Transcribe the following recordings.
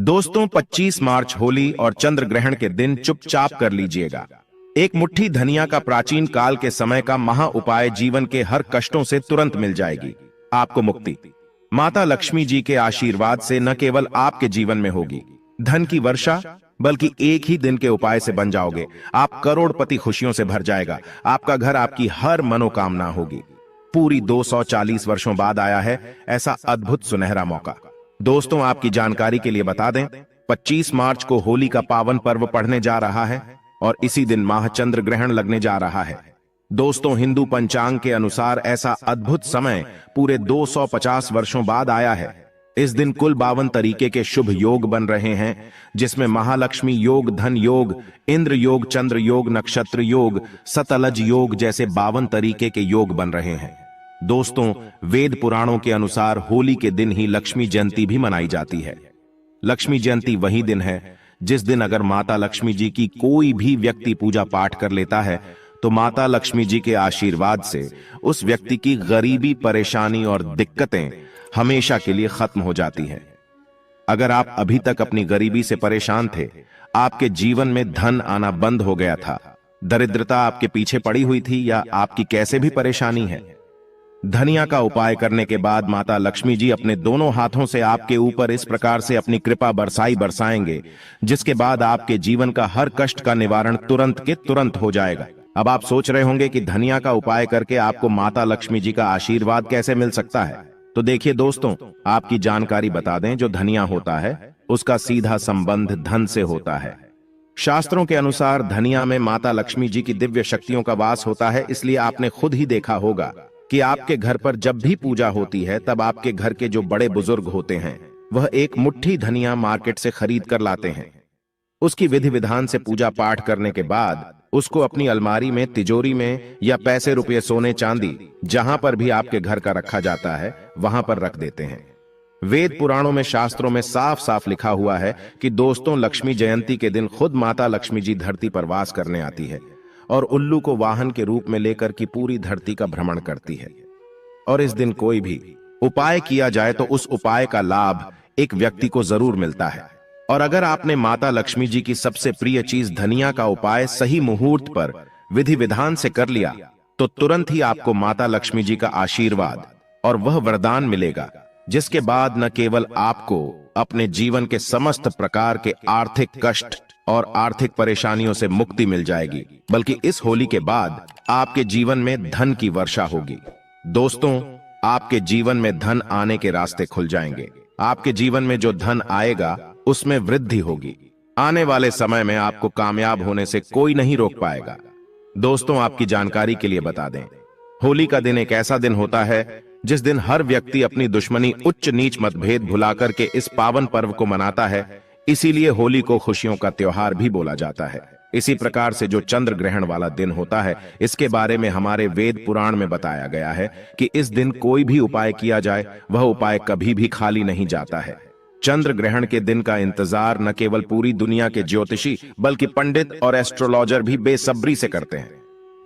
दोस्तों 25 मार्च होली और चंद्र ग्रहण के दिन चुपचाप कर लीजिएगा। एक मुट्ठी धनिया का प्राचीन काल के समय का महा उपाय जीवन के हर कष्टों से तुरंत मिल जाएगी आपको मुक्ति। माता लक्ष्मी जी के आशीर्वाद से न केवल आपके जीवन में होगी धन की वर्षा, बल्कि एक ही दिन के उपाय से बन जाओगे आप करोड़पति। खुशियों से भर जाएगा आपका घर, आपकी हर मनोकामना होगी। पूरी 240 वर्षों बाद आया है ऐसा अद्भुत सुनहरा मौका। दोस्तों आपकी जानकारी के लिए बता दें, 25 मार्च को होली का पावन पर्व पड़ने जा रहा है और इसी दिन माह चंद्र ग्रहण लगने जा रहा है। दोस्तों हिंदू पंचांग के अनुसार ऐसा अद्भुत समय पूरे 250 वर्षों बाद आया है। इस दिन कुल 52 तरीके के शुभ योग बन रहे हैं, जिसमें महालक्ष्मी योग, धन योग, इंद्र योग, चंद्र योग, नक्षत्र योग, सतलज योग जैसे 52 तरीके के योग बन रहे हैं। दोस्तों वेद पुराणों के अनुसार होली के दिन ही लक्ष्मी जयंती भी मनाई जाती है। लक्ष्मी जयंती वही दिन है जिस दिन अगर माता लक्ष्मी जी की कोई भी व्यक्ति पूजा पाठ कर लेता है तो माता लक्ष्मी जी के आशीर्वाद से उस व्यक्ति की गरीबी, परेशानी और दिक्कतें हमेशा के लिए खत्म हो जाती हैं। अगर आप अभी तक अपनी गरीबी से परेशान थे, आपके जीवन में धन आना बंद हो गया था, दरिद्रता आपके पीछे पड़ी हुई थी, या आपकी कैसे भी परेशानी है, धनिया का उपाय करने के बाद माता लक्ष्मी जी अपने दोनों हाथों से आपके ऊपर इस प्रकार से अपनी कृपा बरसाएंगे, जिसके बाद आपके जीवन का हर कष्ट का निवारण तुरंत के तुरंत हो जाएगा। अब आप सोच रहे होंगे कि धनिया का उपाय करके आपको माता लक्ष्मी जी का आशीर्वाद कैसे मिल सकता है। तो देखिए दोस्तों, आपकी जानकारी बता दें, जो धनिया होता है उसका सीधा संबंध धन से होता है। शास्त्रों के अनुसार धनिया में माता लक्ष्मी जी की दिव्य शक्तियों का वास होता है, इसलिए आपने खुद ही देखा होगा कि आपके घर पर जब भी पूजा होती है तब आपके घर के जो बड़े बुजुर्ग होते हैं वह एक मुट्ठी धनिया मार्केट से खरीद कर लाते हैं। उसकी विधि विधान से पूजा पाठ करने के बाद उसको अपनी अलमारी में, तिजोरी में या पैसे रुपये, सोने चांदी, जहां पर भी आपके घर का रखा जाता है वहां पर रख देते हैं। वेद पुराणों में, शास्त्रों में साफ साफ लिखा हुआ है कि दोस्तों लक्ष्मी जयंती के दिन खुद माता लक्ष्मी जी धरती पर वास करने आती है और उल्लू को वाहन के रूप में लेकर की पूरी धरती का भ्रमण करती है। और इस दिन कोई भी उपाय किया जाए तो उस उपाय का लाभ एक व्यक्ति को जरूर मिलता है। और अगर आपने माता लक्ष्मी जी की सबसे प्रिय चीज धनिया का उपाय सही मुहूर्त पर विधि विधान से कर लिया तो तुरंत ही आपको माता लक्ष्मी जी का आशीर्वाद और वह वरदान मिलेगा, जिसके बाद न केवल आपको अपने जीवन के समस्त प्रकार के आर्थिक कष्ट और आर्थिक परेशानियों से मुक्ति मिल जाएगी, बल्कि इस होली के बाद आपके जीवन में धन की वर्षा होगी। दोस्तों आपके जीवन में धन आने के रास्ते खुल जाएंगे। आपके जीवन में जो धन आएगा उसमें वृद्धि होगी। आने वाले समय में आपको कामयाब होने से कोई नहीं रोक पाएगा। दोस्तों आपकी जानकारी के लिए बता दें, होली का दिन एक ऐसा दिन होता है जिस दिन हर व्यक्ति अपनी दुश्मनी, उच्च नीच मतभेद भुलाकर के इस पावन पर्व को मनाता है। इसीलिए होली को खुशियों का त्योहार भी बोला जाता है। इसी प्रकार से जो चंद्र ग्रहण वाला दिन होता है, इसके बारे में हमारे वेद पुराण में बताया गया है कि इस दिन कोई भी उपाय किया जाए वह उपाय कभी भी खाली नहीं जाता है। चंद्र ग्रहण के दिन का इंतजार न केवल पूरी दुनिया के ज्योतिषी बल्कि पंडित और एस्ट्रोलॉजर भी बेसब्री से करते हैं।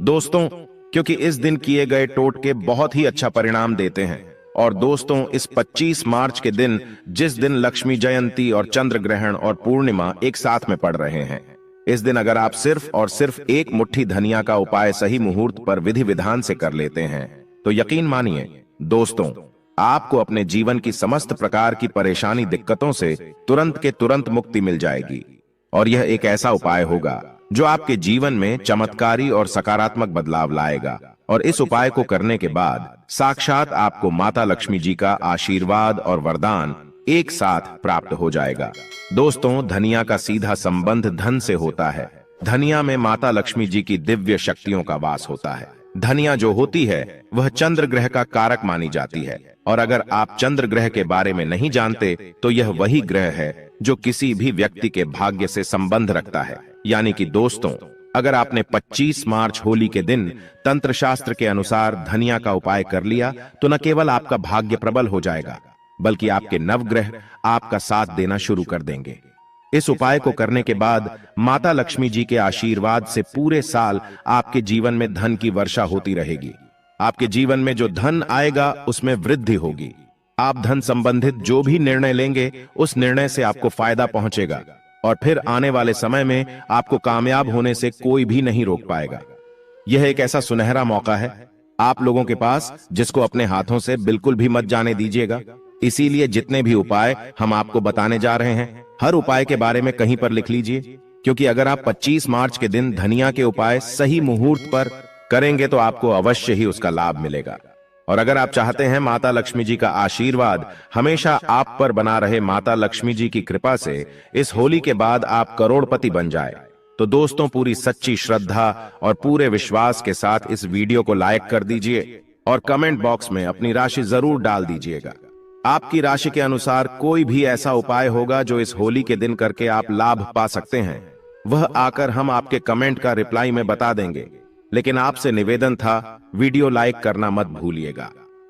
दोस्तों क्योंकि इस दिन किए गए टोटके बहुत ही अच्छा परिणाम देते हैं। और दोस्तों इस 25 मार्च के दिन, जिस दिन लक्ष्मी जयंती और चंद्र ग्रहण और पूर्णिमा एक साथ में पड़ रहे हैं, इस दिन अगर आप सिर्फ और सिर्फ एक मुट्ठी धनिया का उपाय सही मुहूर्त पर विधि विधान से कर लेते हैं तो यकीन मानिए दोस्तों, आपको अपने जीवन की समस्त प्रकार की परेशानी, दिक्कतों से तुरंत के तुरंत मुक्ति मिल जाएगी। और यह एक ऐसा उपाय होगा जो आपके जीवन में चमत्कारी और सकारात्मक बदलाव लाएगा। और इस उपाय को करने के बाद साक्षात आपको माता लक्ष्मी जी का आशीर्वाद और वरदान एक साथ प्राप्त हो जाएगा। दोस्तों धनिया का सीधा संबंध धन से होता है। धनिया में माता लक्ष्मी जी की दिव्य शक्तियों का वास होता है। धनिया जो होती है वह चंद्र ग्रह का कारक मानी जाती है। और अगर आप चंद्र ग्रह के बारे में नहीं जानते तो यह वही ग्रह है जो किसी भी व्यक्ति के भाग्य से संबंध रखता है। यानी कि दोस्तों अगर आपने 25 मार्च होली के दिन तंत्र शास्त्र के अनुसार धनिया का उपाय कर लिया तो न केवल आपका भाग्य प्रबल हो जाएगा, बल्कि आपके नवग्रह आपका साथ देना शुरू कर देंगे। इस उपाय को करने के बाद माता लक्ष्मी जी के आशीर्वाद से पूरे साल आपके जीवन में धन की वर्षा होती रहेगी। आपके जीवन में जो धन आएगा उसमें वृद्धि होगी। आप धन संबंधित जो भी निर्णय लेंगे उस निर्णय से आपको फायदा पहुंचेगा और फिर आने वाले समय में आपको कामयाब होने से कोई भी नहीं रोक पाएगा। यह एक ऐसा सुनहरा मौका है आप लोगों के पास जिसको अपने हाथों से बिल्कुल भी मत जाने दीजिएगा। इसीलिए जितने भी उपाय हम आपको बताने जा रहे हैं, हर उपाय के बारे में कहीं पर लिख लीजिए, क्योंकि अगर आप 25 मार्च के दिन धनिया के उपाय सही मुहूर्त पर करेंगे तो आपको अवश्य ही उसका लाभ मिलेगा। और अगर आप चाहते हैं माता लक्ष्मी जी का आशीर्वाद हमेशा आप पर बना रहे, माता लक्ष्मी जी की कृपा से इस होली के बाद आप करोड़पति बन जाए, तो दोस्तों पूरी सच्ची श्रद्धा और पूरे विश्वास के साथ इस वीडियो को लाइक कर दीजिए और कमेंट बॉक्स में अपनी राशि जरूर डाल दीजिएगा। आपकी राशि के अनुसार कोई भी ऐसा उपाय होगा जो इस होली के दिन करके आप लाभ पा सकते हैं, वह आकर हम आपके कमेंट का रिप्लाई में बता देंगे। लेकिन आपसे निवेदन था, वीडियो लाइक करना मत भूलिएगा।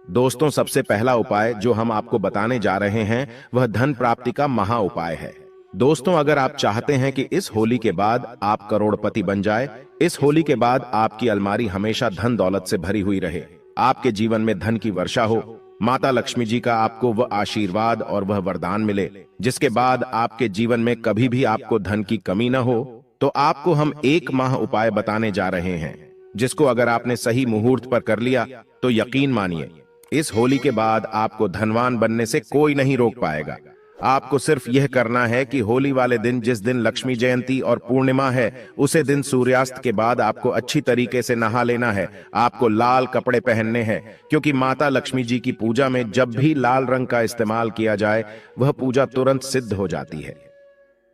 दोस्तों सबसे पहला उपाय जो हम आपको बताने जा रहे हैं वह धन प्राप्ति का महा उपाय है। दोस्तों अगर आप चाहते हैं कि इस होली के बाद आप करोड़पति बन जाए, इस होली के बाद आपकी अलमारी हमेशा धन दौलत से भरी हुई रहे, आपके जीवन में धन की वर्षा हो, माता लक्ष्मी जी का आपको वह आशीर्वाद और वह वरदान मिले जिसके बाद आपके जीवन में कभी भी आपको धन की कमी न हो, तो आपको हम एक माह उपाय बताने जा रहे हैं जिसको अगर आपने सही मुहूर्त पर कर लिया तो यकीन मानिए इस होली के बाद आपको धनवान बनने से कोई नहीं रोक पाएगा। आपको सिर्फ यह करना है कि होली वाले दिन, जिस दिन लक्ष्मी जयंती और पूर्णिमा है, उसे दिन सूर्यास्त के बाद आपको अच्छी तरीके से नहा लेना है। आपको लाल कपड़े पहनने हैं, क्योंकि माता लक्ष्मी जी की पूजा में जब भी लाल रंग का इस्तेमाल किया जाए वह पूजा तुरंत सिद्ध हो जाती है।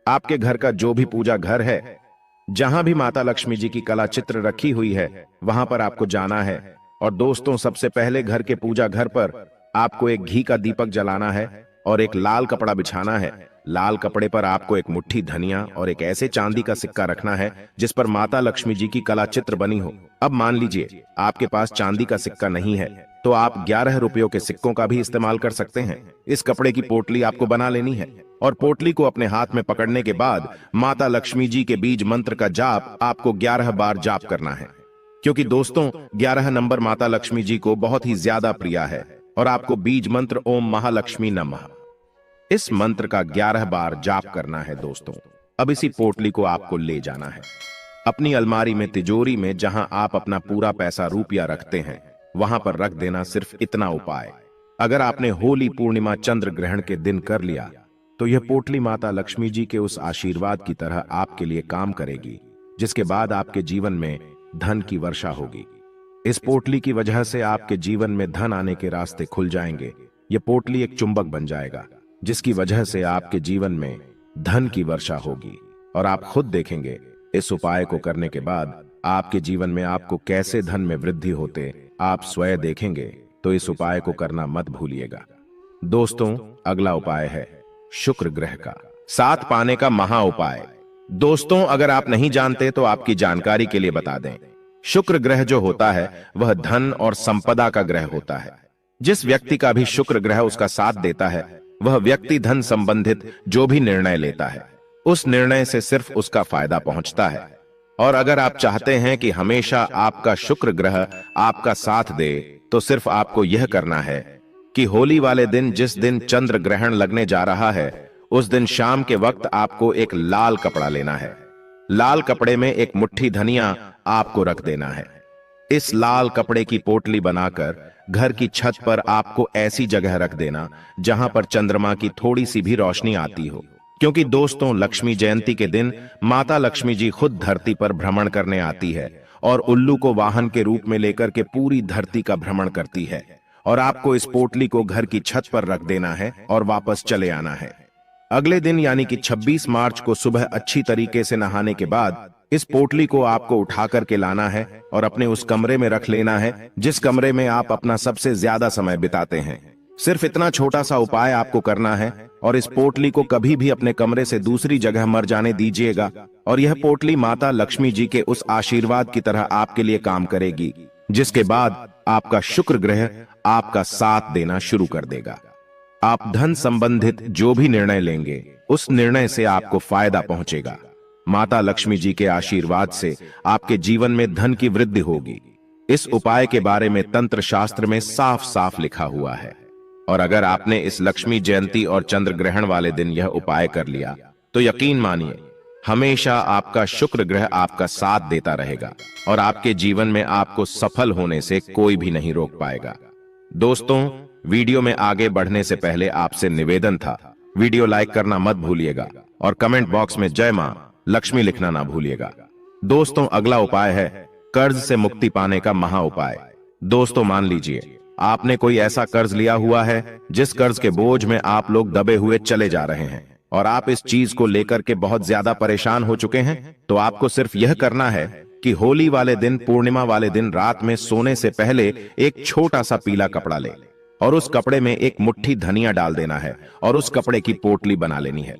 आपके घर का जो भी पूजा घर है, जहां भी माता लक्ष्मी जी की कला चित्र रखी हुई है, वहां पर आपको जाना है। और दोस्तों सबसे पहले घर के पूजा घर पर आपको एक घी का दीपक जलाना है और एक लाल कपड़ा बिछाना है। लाल कपड़े पर आपको एक मुट्ठी धनिया और एक ऐसे चांदी का सिक्का रखना है जिस पर माता लक्ष्मी जी की कला चित्र बनी हो। अब मान लीजिए आपके पास चांदी का सिक्का नहीं है तो आप 11 रुपयों के सिक्कों का भी इस्तेमाल कर सकते हैं। इस कपड़े की पोटली आपको बना लेनी है और पोटली को अपने हाथ में पकड़ने के बाद माता लक्ष्मी जी के बीज मंत्र का जाप आपको 11 बार जाप करना है, क्योंकि दोस्तों 11 नंबर माता लक्ष्मी जी को बहुत ही ज्यादा प्रिय है। और आपको बीज मंत्र ओम महालक्ष्मी नमः, इस मंत्र का 11 बार जाप करना है। दोस्तों अब इसी पोटली को आपको ले जाना है अपनी अलमारी में, तिजोरी में, जहां आप अपना पूरा पैसा रुपया रखते हैं वहां पर रख देना। सिर्फ इतना उपाय अगर आपने होली पूर्णिमा चंद्र ग्रहण के दिन कर लिया तो यह पोटली माता लक्ष्मी जी के उस आशीर्वाद की तरह आपके लिए काम करेगी, जिसके बाद आपके जीवन में धन की वर्षा होगी। इस पोटली की वजह से आपके जीवन में धन आने के रास्ते खुल जाएंगे। यह पोटली एक चुंबक बन जाएगा जिसकी वजह से आपके जीवन में धन की वर्षा होगी और आप खुद देखेंगे इस उपाय को करने के बाद आपके जीवन में आपको कैसे धन में वृद्धि होते आप स्वयं देखेंगे। तो इस उपाय को करना मत भूलिएगा। दोस्तों अगला उपाय है शुक्र ग्रह का साथ पाने का महा उपाय। दोस्तों अगर आप नहीं जानते तो आपकी जानकारी के लिए बता दें, शुक्र ग्रह जो होता है वह धन और संपदा का ग्रह होता है। जिस व्यक्ति का भी शुक्र ग्रह उसका साथ देता है वह व्यक्ति धन संबंधित जो भी निर्णय लेता है उस निर्णय से सिर्फ उसका फायदा पहुंचता है। और अगर आप चाहते हैं कि हमेशा आपका शुक्र ग्रह आपका साथ दे तो सिर्फ आपको यह करना है कि होली वाले दिन, जिस दिन चंद्र ग्रहण लगने जा रहा है, उस दिन शाम के वक्त आपको एक लाल कपड़ा लेना है। लाल कपड़े में एक मुट्ठी धनिया आपको रख देना है। इस लाल कपड़े की पोटली बनाकर घर की छत पर आपको ऐसी जगह रख देना जहां पर चंद्रमा की थोड़ी सी भी रोशनी आती हो, क्योंकि दोस्तों लक्ष्मी जयंती के दिन माता लक्ष्मी जी खुद धरती पर भ्रमण करने आती है और उल्लू को वाहन के रूप में लेकर के पूरी धरती का भ्रमण करती है। और आपको इस पोटली को घर की छत पर रख देना है और वापस चले आना है। अगले दिन यानी कि 26 मार्च को सुबह अच्छी तरीके से नहाने के बाद इस पोटली को आपको उठा करके लाना है और अपने उस कमरे में रख लेना है जिस कमरे में आप अपना सबसे ज्यादा समय बिताते हैं। सिर्फ इतना छोटा सा उपाय आपको करना है और इस पोटली को कभी भी अपने कमरे से दूसरी जगह मर जाने दीजिएगा। और यह पोटली माता लक्ष्मी जी के उस आशीर्वाद की तरह आपके लिए काम करेगी, जिसके बाद आपका शुक्र ग्रह आपका साथ देना शुरू कर देगा। आप धन संबंधित जो भी निर्णय लेंगे उस निर्णय से आपको फायदा पहुंचेगा। माता लक्ष्मी जी के आशीर्वाद से आपके जीवन में धन की वृद्धि होगी। इस उपाय के बारे में तंत्र शास्त्र में साफ साफ लिखा हुआ है। और अगर आपने इस लक्ष्मी जयंती और चंद्र ग्रहण वाले दिन यह उपाय कर लिया तो यकीन मानिए हमेशा आपका शुक्र ग्रह आपका साथ देता रहेगा और आपके जीवन में आपको सफल होने से कोई भी नहीं रोक पाएगा। दोस्तों, वीडियो में आगे बढ़ने से पहले आपसे निवेदन था, वीडियो लाइक करना मत भूलिएगा और कमेंट बॉक्स में जय मां लक्ष्मी लिखना ना भूलिएगा। दोस्तों, अगला उपाय है कर्ज से मुक्ति पाने का महा उपाय। दोस्तों, मान लीजिए आपने कोई ऐसा कर्ज लिया हुआ है जिस कर्ज के बोझ में आप लोग दबे हुए चले जा रहे हैं और आप इस चीज को लेकर के बहुत ज्यादा परेशान हो चुके हैं। तो आपको सिर्फ यह करना है कि होली वाले दिन, पूर्णिमा वाले दिन रात में सोने से पहले एक छोटा सा पीला कपड़ा ले और उस कपड़े में एक मुट्ठी धनिया डाल देना है और उस कपड़े की पोटली बना लेनी है।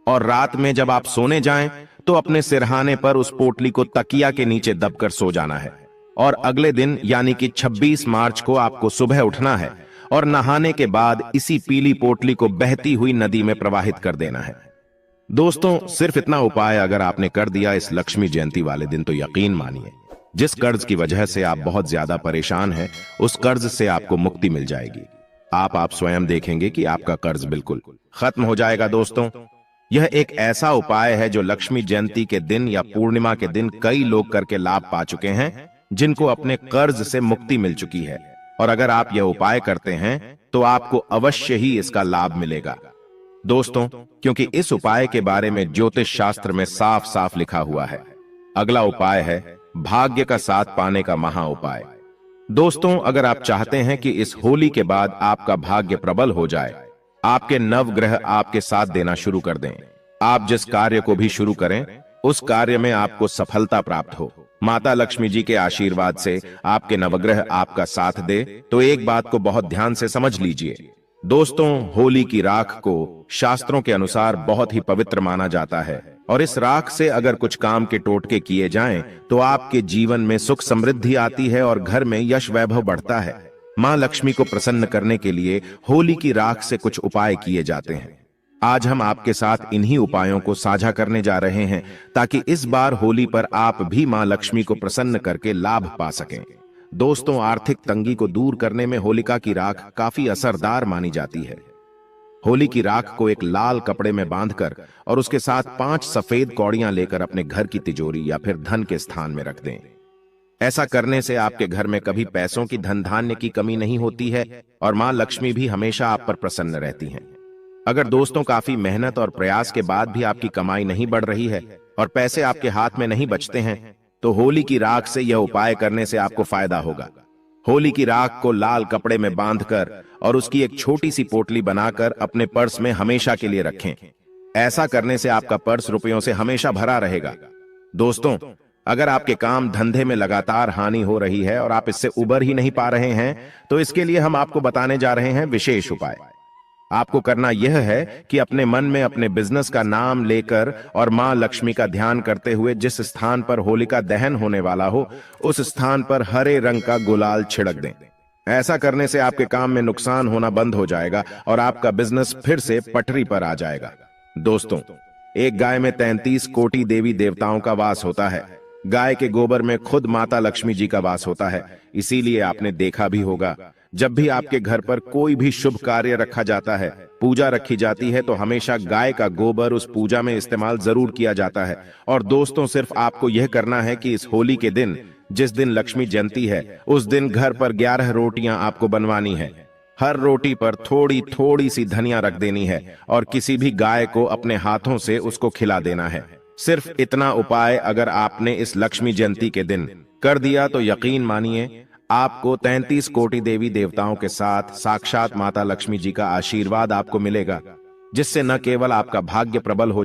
और रात में जब आप सोने जाएं तो अपने सिरहाने पर उस पोटली को तकिया के नीचे दबकर सो जाना है और अगले दिन यानी कि 26 मार्च को आपको सुबह उठना है और नहाने के बाद इसी पीली पोटली को बहती हुई नदी में प्रवाहित कर देना है। दोस्तों, सिर्फ इतना उपाय अगर आपने कर दिया इस लक्ष्मी जयंती वाले दिन तो यकीन मानिए जिस कर्ज की वजह से आप बहुत ज्यादा परेशान हैं उस कर्ज से आपको मुक्ति मिल जाएगी। आप स्वयं देखेंगे कि आपका कर्ज बिल्कुल खत्म हो जाएगा। दोस्तों, यह एक ऐसा उपाय है जो लक्ष्मी जयंती के दिन या पूर्णिमा के दिन कई लोग करके लाभ पा चुके हैं जिनको अपने कर्ज से मुक्ति मिल चुकी है। और अगर आप यह उपाय करते हैं तो आपको अवश्य ही इसका लाभ मिलेगा। दोस्तों, क्योंकि इस उपाय के बारे में ज्योतिष शास्त्र में साफ साफ लिखा हुआ है। अगला उपाय है भाग्य का साथ पाने का महा उपाय। दोस्तों, अगर आप चाहते हैं कि इस होली के बाद आपका भाग्य प्रबल हो जाए, आपके नवग्रह आपके साथ देना शुरू कर दें, आप जिस कार्य को भी शुरू करें उस कार्य में आपको सफलता प्राप्त हो, माता लक्ष्मी जी के आशीर्वाद से आपके नवग्रह आपका साथ दे, तो एक बात को बहुत ध्यान से समझ लीजिए। दोस्तों, होली की राख को शास्त्रों के अनुसार बहुत ही पवित्र माना जाता है और इस राख से अगर कुछ काम के टोटके किए जाएं तो आपके जीवन में सुख समृद्धि आती है और घर में यश वैभव बढ़ता है। मां लक्ष्मी को प्रसन्न करने के लिए होली की राख से कुछ उपाय किए जाते हैं। आज हम आपके साथ इन्हीं उपायों को साझा करने जा रहे हैं ताकि इस बार होली पर आप भी मां लक्ष्मी को प्रसन्न करके लाभ पा सकें। दोस्तों, आर्थिक तंगी को दूर करने में होलिका की राख काफी असरदार मानी जाती है। होली की राख को एक लाल कपड़े में बांधकर और उसके साथ 5 सफेद कौड़ियां लेकर अपने घर की तिजोरी या फिर धन के स्थान में रख दें। ऐसा करने से आपके घर में कभी पैसों की धन धान्य की कमी नहीं होती है और मां लक्ष्मी भी हमेशा आप पर प्रसन्न रहती हैं। अगर दोस्तों काफी मेहनत और प्रयास के बाद भी आपकी कमाई नहीं बढ़ रही है और पैसे आपके हाथ में नहीं बचते हैं तो होली की राख से यह उपाय करने से आपको फायदा होगा। होली की राख को लाल कपड़े में बांधकर और उसकी एक छोटी सी पोटली बनाकर अपने पर्स में हमेशा के लिए रखें। ऐसा करने से आपका पर्स रुपयों से हमेशा भरा रहेगा। दोस्तों, अगर आपके काम धंधे में लगातार हानि हो रही है और आप इससे उबर ही नहीं पा रहे हैं तो इसके लिए हम आपको बताने जा रहे हैं विशेष उपाय। आपको करना यह है कि अपने मन में अपने बिजनेस का नाम लेकर और मां लक्ष्मी का ध्यान करते हुए जिस स्थान पर होलिका दहन होने वाला हो उस स्थान पर हरे रंग का गुलाल छिड़क दें। ऐसा करने से आपके काम में नुकसान होना बंद हो जाएगा और आपका बिजनेस फिर से पटरी पर आ जाएगा। दोस्तों, एक गाय में 33 कोटि देवी देवताओं का वास होता है। गाय के गोबर में खुद माता लक्ष्मी जी का वास होता है। इसीलिए आपने देखा भी होगा जब भी आपके घर पर कोई भी शुभ कार्य रखा जाता है, पूजा रखी जाती है, तो हमेशा गाय का गोबर उस पूजा में इस्तेमाल जरूर किया जाता है। और दोस्तों, सिर्फ आपको यह करना है कि इस होली के दिन, जिस दिन लक्ष्मी जयंती है, उस दिन घर पर 11 रोटियां आपको बनवानी है। हर रोटी पर थोड़ी थोड़ी सी धनिया रख देनी है और किसी भी गाय को अपने हाथों से उसको खिला देना है। सिर्फ इतना उपाय अगर आपने इस लक्ष्मी जयंती के दिन कर दिया तो यकीन मानिए आपको 33 कोटि देवी देवताओं के साथ साक्षात माता लक्ष्मी जी का आशीर्वाद आपको मिलेगा, जिससे न केवल आपका भाग्य प्रबल हो